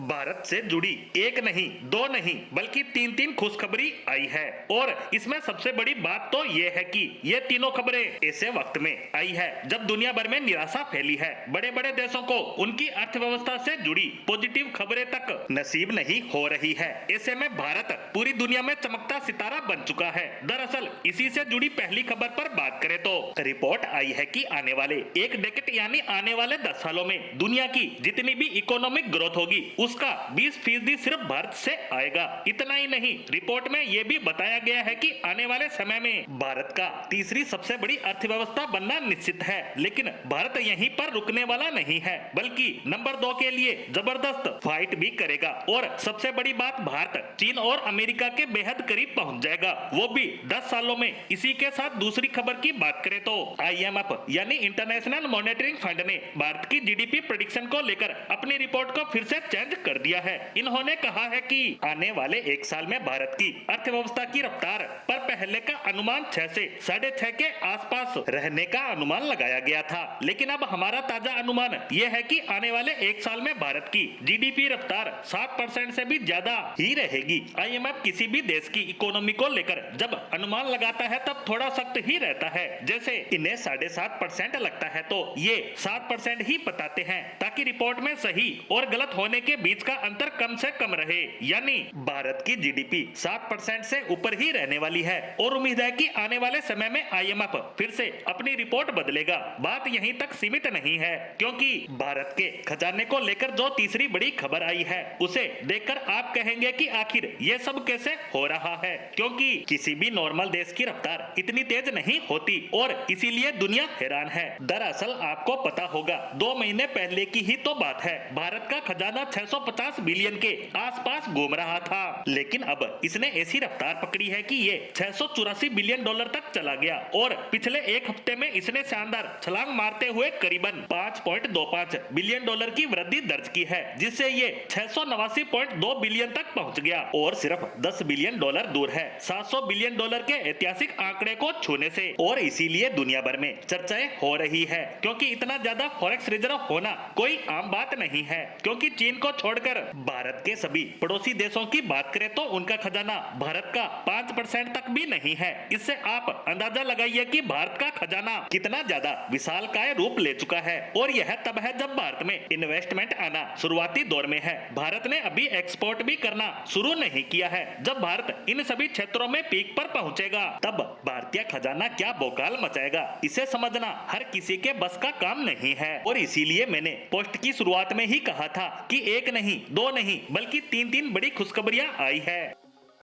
भारत से जुड़ी एक नहीं, दो नहीं, बल्कि तीन तीन खुशखबरी आई है। और इसमें सबसे बड़ी बात तो ये है कि ये तीनों खबरें ऐसे वक्त में आई है जब दुनिया भर में निराशा फैली है। बड़े बड़े देशों को उनकी अर्थव्यवस्था से जुड़ी पॉजिटिव खबरें तक नसीब नहीं हो रही है। ऐसे में भारत पूरी दुनिया में चमकता सितारा बन चुका है। दरअसल इसी से जुड़ी पहली खबर पर बात करें तो रिपोर्ट आई है कि आने वाले एक डेकेड यानी आने वाले 10 सालों में दुनिया की जितनी भी इकोनॉमिक ग्रोथ होगी उसका 20% सिर्फ भारत से आएगा। इतना ही नहीं, रिपोर्ट में यह भी बताया गया है कि आने वाले समय में भारत का तीसरी सबसे बड़ी अर्थव्यवस्था बनना निश्चित है। लेकिन भारत यहीं पर रुकने वाला नहीं है, बल्कि नंबर 2 के लिए जबरदस्त फाइट भी करेगा। और सबसे बड़ी बात, भारत चीन और अमेरिका के बेहद करीब पहुंच जाएगा, वो भी 10 सालों में। इसी के साथ दूसरी खबर की बात करें तो IMF यानी इंटरनेशनल मॉनेटरी फंड ने भारत की GDP प्रेडिक्शन को लेकर अपनी रिपोर्ट को फिर से चेंज कर दिया है। इन्होंने कहा है कि आने वाले एक साल में भारत की अर्थव्यवस्था की रफ्तार पर पहले का अनुमान 6 से 6.5 के आसपास रहने का अनुमान लगाया गया था, लेकिन अब हमारा ताजा अनुमान यह है कि आने वाले एक साल में भारत की GDP रफ्तार 7% से भी ज्यादा ही रहेगी। IMF किसी भी देश की इकोनॉमी को लेकर जब अनुमान लगाता है तब थोड़ा सख्त ही रहता है। जैसे इन्हें 7.5% लगता है तो ये 7% ही बताते हैं, ताकि रिपोर्ट में सही और गलत होने के बीच का अंतर कम से कम रहे। यानी भारत की GDP 7% से ऊपर ही रहने वाली है और उम्मीद है कि आने वाले समय में IMF फिर से अपनी रिपोर्ट बदलेगा। बात यहीं तक सीमित नहीं है, क्योंकि भारत के खजाने को लेकर जो तीसरी बड़ी खबर आई है उसे देखकर आप कहेंगे कि आखिर ये सब कैसे हो रहा है, क्योंकि किसी भी नॉर्मल देश की रफ्तार इतनी तेज नहीं होती और इसीलिए दुनिया हैरान है। दरअसल आपको पता होगा 2 महीने पहले की ही तो बात है, भारत का खजाना 650 बिलियन के आसपास घूम रहा था, लेकिन अब इसने ऐसी रफ्तार पकड़ी है कि ये 684 बिलियन डॉलर तक चला गया। और पिछले एक हफ्ते में इसने शानदार छलांग मारते हुए करीबन 5.25 बिलियन डॉलर की वृद्धि दर्ज की है, जिससे ये 689.2 बिलियन तक पहुंच गया और सिर्फ 10 बिलियन डॉलर दूर है 700 बिलियन डॉलर के ऐतिहासिक आंकड़े को छूने से। और इसीलिए दुनिया भर में चर्चाएं हो रही है, क्योंकि इतना ज्यादा फॉरेक्स रिजर्व होना कोई आम बात नहीं है। क्योंकि चीन को छोड़कर भारत के सभी पड़ोसी देशों की बात करें तो उनका खजाना भारत का 5% तक भी नहीं है। इससे आप अंदाजा लगाइए कि भारत का खजाना कितना ज्यादा विशालकाय रूप ले चुका है। और यह तब है जब भारत में इन्वेस्टमेंट आना शुरुआती दौर में है। भारत ने अभी एक्सपोर्ट भी करना शुरू नहीं किया है। जब भारत इन सभी क्षेत्रों में पीक पर पहुंचेगा तब भारतीय खजाना क्या बोकाल मचाएगा, इसे समझना हर किसी के बस का काम नहीं है। और इसीलिए मैंने पोस्ट की शुरुआत में ही कहा था कि एक नहीं, दो नहीं, बल्कि तीन तीन बड़ी खुशखबरियां आई है।